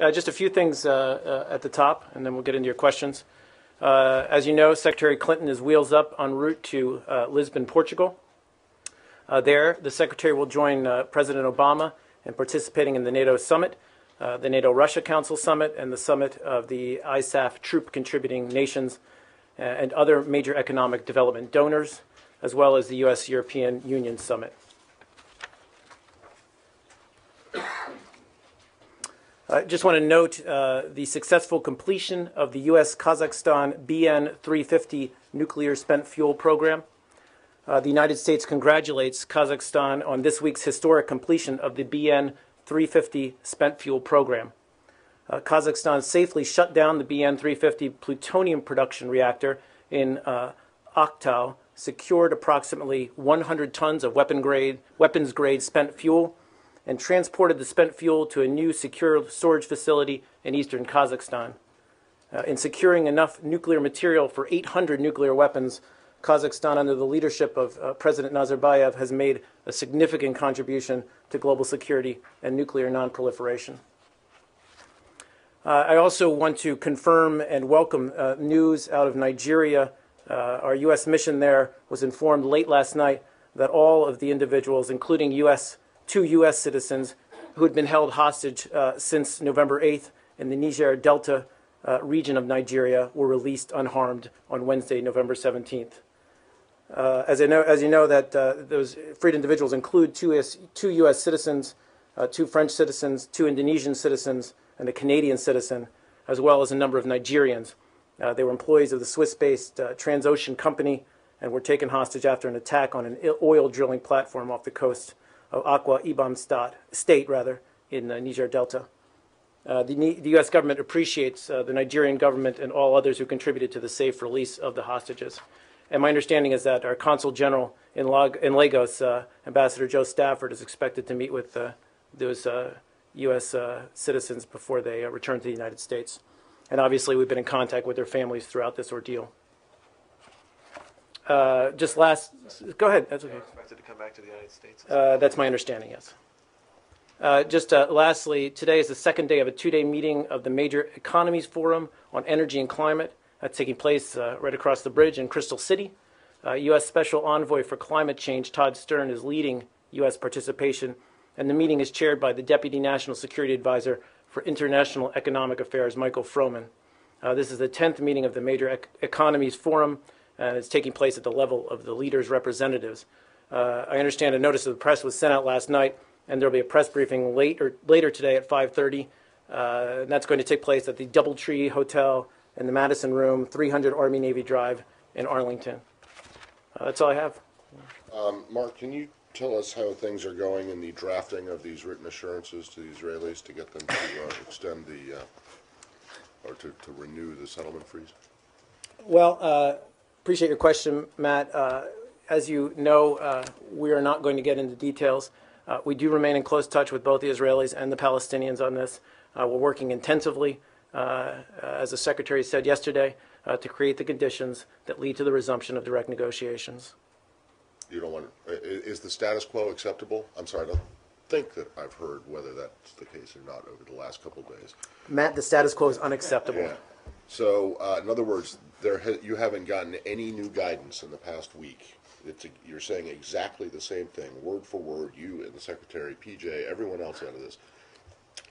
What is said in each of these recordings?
Just a few things at the top, and then we'll get into your questions. As you know, Secretary Clinton is wheels up en route to Lisbon, Portugal. There, the Secretary will join President Obama in participating in the NATO summit, the NATO-Russia Council summit, and the summit of the ISAF troop-contributing nations and other major economic development donors, as well as the U.S.-European Union summit. I just want to note the successful completion of the U.S.-Kazakhstan BN-350 nuclear spent fuel program. The United States congratulates Kazakhstan on this week's historic completion of the BN-350 spent fuel program. Kazakhstan safely shut down the BN-350 plutonium production reactor in Aktau, secured approximately 100 tons of weapons-grade spent fuel, and transported the spent fuel to a new secure storage facility in eastern Kazakhstan. In securing enough nuclear material for 800 nuclear weapons, Kazakhstan, under the leadership of President Nazarbayev, has made a significant contribution to global security and nuclear nonproliferation. I also want to confirm and welcome news out of Nigeria. Our U.S. mission there was informed late last night that all of the individuals, including two U.S. citizens who had been held hostage since November 8th in the Niger Delta region of Nigeria, were released unharmed on Wednesday, November 17th. As you know, that those freed individuals include two U.S. citizens, two French citizens, two Indonesian citizens, and a Canadian citizen, as well as a number of Nigerians. They were employees of the Swiss-based Transocean company and were taken hostage after an attack on an oil drilling platform off the coast of Akwa Ibom State, in the Niger Delta. The U.S. government appreciates the Nigerian government and all others who contributed to the safe release of the hostages. And my understanding is that our Consul General in Lagos, Ambassador Joe Stafford, is expected to meet with those U.S. citizens before they return to the United States. And obviously, we've been in contact with their families throughout this ordeal. Go ahead. That's okay. Expected to come back to the United States? That's my understanding, yes. Lastly, today is the second day of a two-day meeting of the Major Economies Forum on Energy and Climate. That's taking place right across the bridge in Crystal City. U.S. Special Envoy for Climate Change, Todd Stern, is leading U.S. participation, and the meeting is chaired by the Deputy National Security Advisor for International Economic Affairs, Michael Froman. This is the 10th meeting of the Major Economies Forum, and it's taking place at the level of the leaders' representatives. I understand a notice of the press was sent out last night, and there will be a press briefing later today at 5:30, and that's going to take place at the Doubletree Hotel in the Madison Room, 300 Army-Navy Drive in Arlington. That's all I have. Mark, can you tell us how things are going in the drafting of these written assurances to the Israelis to get them to extend or to renew the settlement freeze? Well, appreciate your question, Matt. As you know, we are not going to get into details. We do remain in close touch with both the Israelis and the Palestinians on this. We're working intensively, as the Secretary said yesterday, to create the conditions that lead to the resumption of direct negotiations. You don't want is the status quo acceptable? I'm sorry, I don't think that I've heard whether that's the case or not over the last couple of days. Matt, the status quo is unacceptable. Yeah. So, in other words, you haven't gotten any new guidance in the past week. You're saying exactly the same thing, word for word, you and the Secretary, PJ, everyone else out of this.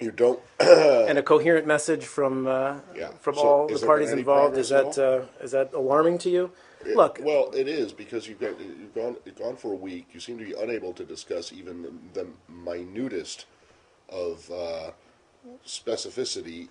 You don't... and a coherent message from all the parties involved. Is that alarming to you? Look, well, it is, because you've gone for a week. You seem to be unable to discuss even the minutest of specificity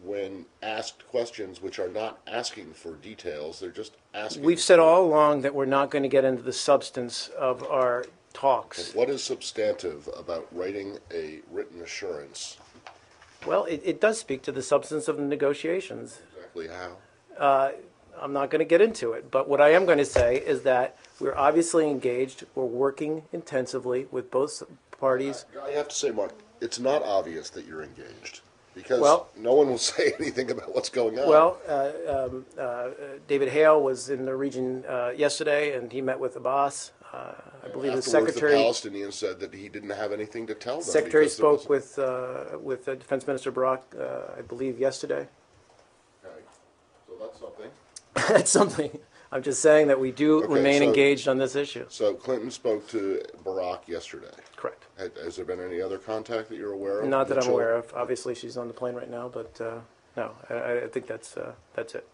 when asked questions which are not asking for details. They're just asking. We've said all along that we're not going to get into the substance of our talks. What is substantive about writing a written assurance? Well, it does speak to the substance of the negotiations. Exactly how? I'm not going to get into it, but what I am going to say is that we're obviously engaged. We're working intensively with both parties. I have to say, Mark, it's not obvious that you're engaged, because no one will say anything about what's going on. Well, David Hale was in the region yesterday, and he met with Abbas. I believe the Afterwards, Secretary. the Palestinians said that he didn't have anything to tell them. Secretary because there spoke wasn't- with Defense Minister Barak, I believe, yesterday. Okay. So that's something. That's something. I'm just saying that we do Okay, remain so- engaged on this issue. So Clinton spoke to Barack yesterday. Correct. Has there been any other contact that you're aware of? Not that I'm Mitchell? aware of. Obviously, she's on the plane right now, but no, I think that's it.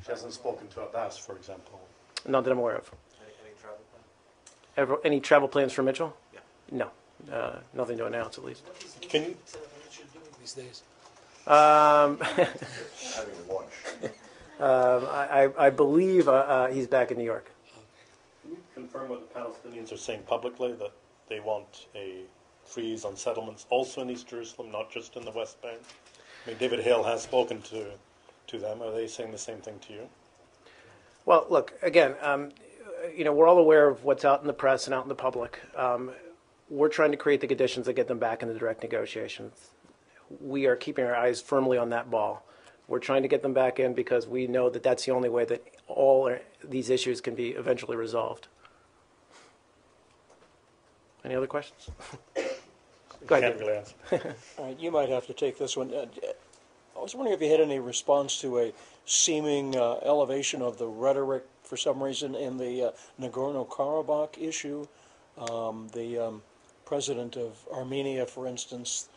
She hasn't spoken to Abbas, for example. Not that I'm aware of. Any travel plan? Any travel plans for Mitchell? Yeah. No, nothing to announce at least. Can you? These days. Having lunch. I believe he's back in New York. Can you confirm what the Palestinians are saying publicly, that they want a freeze on settlements also in East Jerusalem, not just in the West Bank? I mean, David Hale has spoken to them. Are they saying the same thing to you? Well, look, again, we're all aware of what's out in the press and out in the public. We're trying to create the conditions that get them back into direct negotiations. We are keeping our eyes firmly on that ball. We're trying to get them back in because we know that that's the only way that all these issues can be eventually resolved. Any other questions? Go ahead. Can't really answer. All right, you might have to take this one. I was wondering if you had any response to a seeming elevation of the rhetoric for some reason in the Nagorno-Karabakh issue. The president of Armenia, for instance,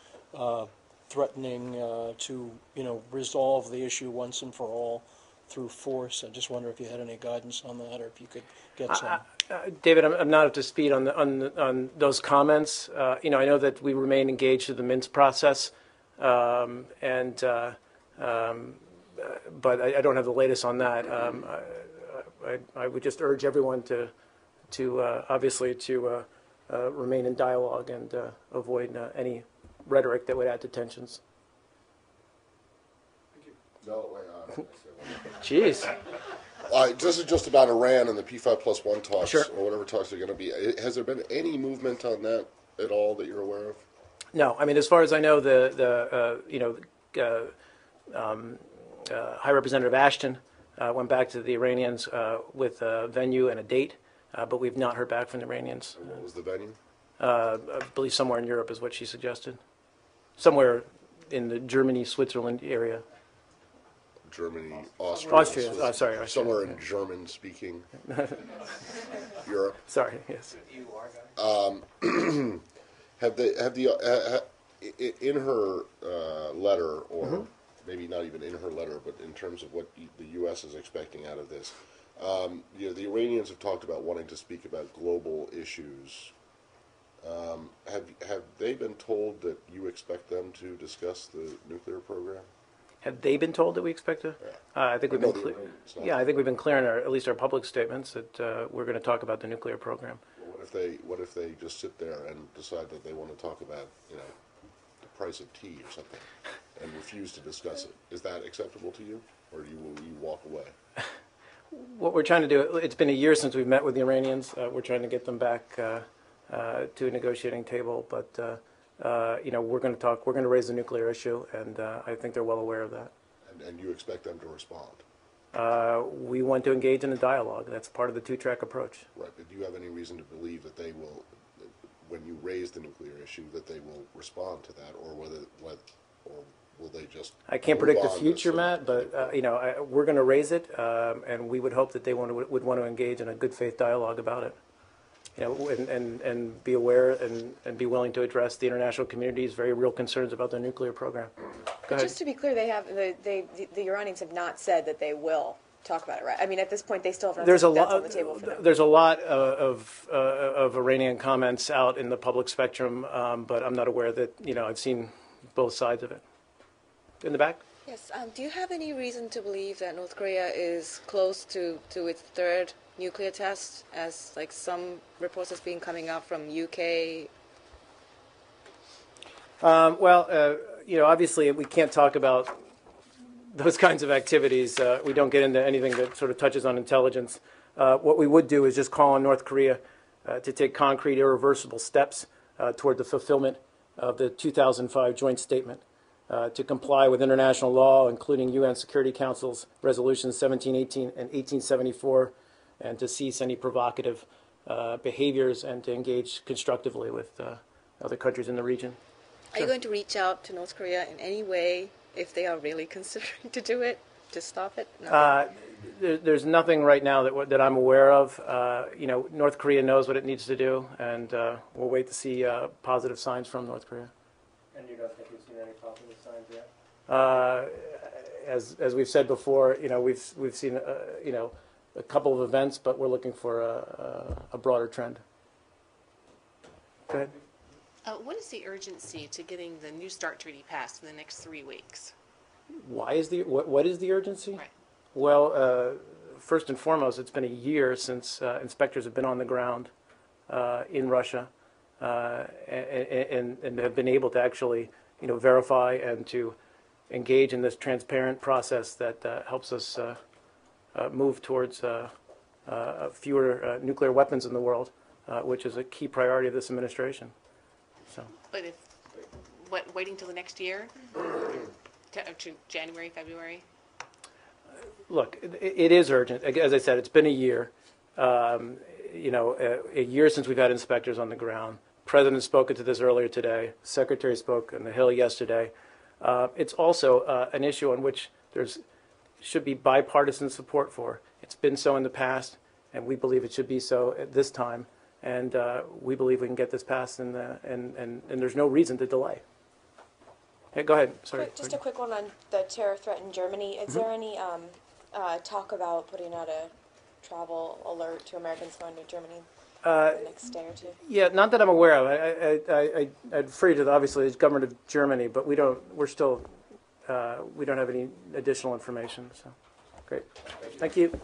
threatening to resolve the issue once and for all through force. I just wonder if you had any guidance on that, or if you could get some. David, I'm not up to speed on those comments. I know that we remain engaged in the Minsk process, but I don't have the latest on that. I would just urge everyone to obviously remain in dialogue and avoid any rhetoric that would add to tensions. No, wait, Jeez. this is just about Iran and the P5+1 talks, Sure. or whatever talks are going to be. Has there been any movement on that at all that you're aware of? No, I mean, as far as I know, High Representative Ashton went back to the Iranians with a venue and a date, but we've not heard back from the Iranians. And what was the venue? I believe somewhere in Europe is what she suggested. Somewhere in the Germany, Switzerland area. Germany, Austria. Austria. Oh, sorry, Austria. Somewhere in German-speaking Europe. Sorry, yes. You are guys. In her letter, or maybe not even in her letter, but in terms of what the U.S. is expecting out of this, the Iranians have talked about wanting to speak about global issues. Have they been told that you expect them to discuss the nuclear program? Have they been told that we expect to? I think we've I know been the clear. Iranians, not- Yeah, I think we've been clear in at least our public statements that we're going to talk about the nuclear program. Well, what if they just sit there and decide that they want to talk about the price of tea or something, and refuse to discuss it? Is that acceptable to you, or will you walk away? What we're trying to do, it's been a year since we've met with the Iranians. We're trying to get them back to a negotiating table, but we're going to talk. We're going to raise the nuclear issue, and I think they're well aware of that. And you expect them to respond, We want to engage in a dialogue. That's part of the two-track approach. right? But do you have any reason to believe that they will, when you raise the nuclear issue, that they will respond to that, or will they just? I can't move predict the on to future, some- Matt, but we're going to raise it, and we would hope that they would want to engage in a good faith dialogue about it. And be aware and be willing to address the international community's very real concerns about their nuclear program. Go But ahead. just to be clear, the Iranians have not said that they will talk about it, right? I mean, at this point, they still have There's a nothing that's lot. on the table for them. There's a lot of Iranian comments out in the public spectrum, but I'm not aware that I've seen both sides of it. In the back. Yes. Do you have any reason to believe that North Korea is close to its third nuclear test, as like some reports has been coming out from UK? Obviously we can't talk about those kinds of activities. We don't get into anything that sort of touches on intelligence. What we would do is just call on North Korea to take concrete, irreversible steps toward the fulfillment of the 2005 joint statement, to comply with international law, including UN Security Council's resolutions 1718 and 1874, and to cease any provocative behaviors and to engage constructively with other countries in the region. Are you going to reach out to North Korea in any way if they are really considering to do it, to stop it? No. There's nothing right now that I'm aware of. North Korea knows what it needs to do, and we'll wait to see positive signs from North Korea. And you don't think you've seen any positive signs yet? As we've said before, we've seen a couple of events, but we're looking for a broader trend. Go ahead. What is the urgency to getting the New START treaty passed in the next 3 weeks? What is the urgency? Right. Well, first and foremost, it's been a year since inspectors have been on the ground in Russia and have been able to actually, verify and to engage in this transparent process that helps us move towards fewer nuclear weapons in the world, which is a key priority of this administration. So. But waiting till the next year, to January, February? Look, it is urgent. As I said, it's been a year. A year since we've had inspectors on the ground. The President spoke to this earlier today. The Secretary spoke on the Hill yesterday. It's also an issue on which should be bipartisan support for. It's been so in the past, and we believe it should be so at this time. And we believe we can get this passed, and there's no reason to delay. Hey, go ahead. Sorry. Just a quick one on the terror threat in Germany. Is there any talk about putting out a travel alert to Americans going to Germany in the next day or two? Yeah, not that I'm aware of. I'd refer you to obviously the government of Germany, but we don't have any additional information. So, great. Thank you.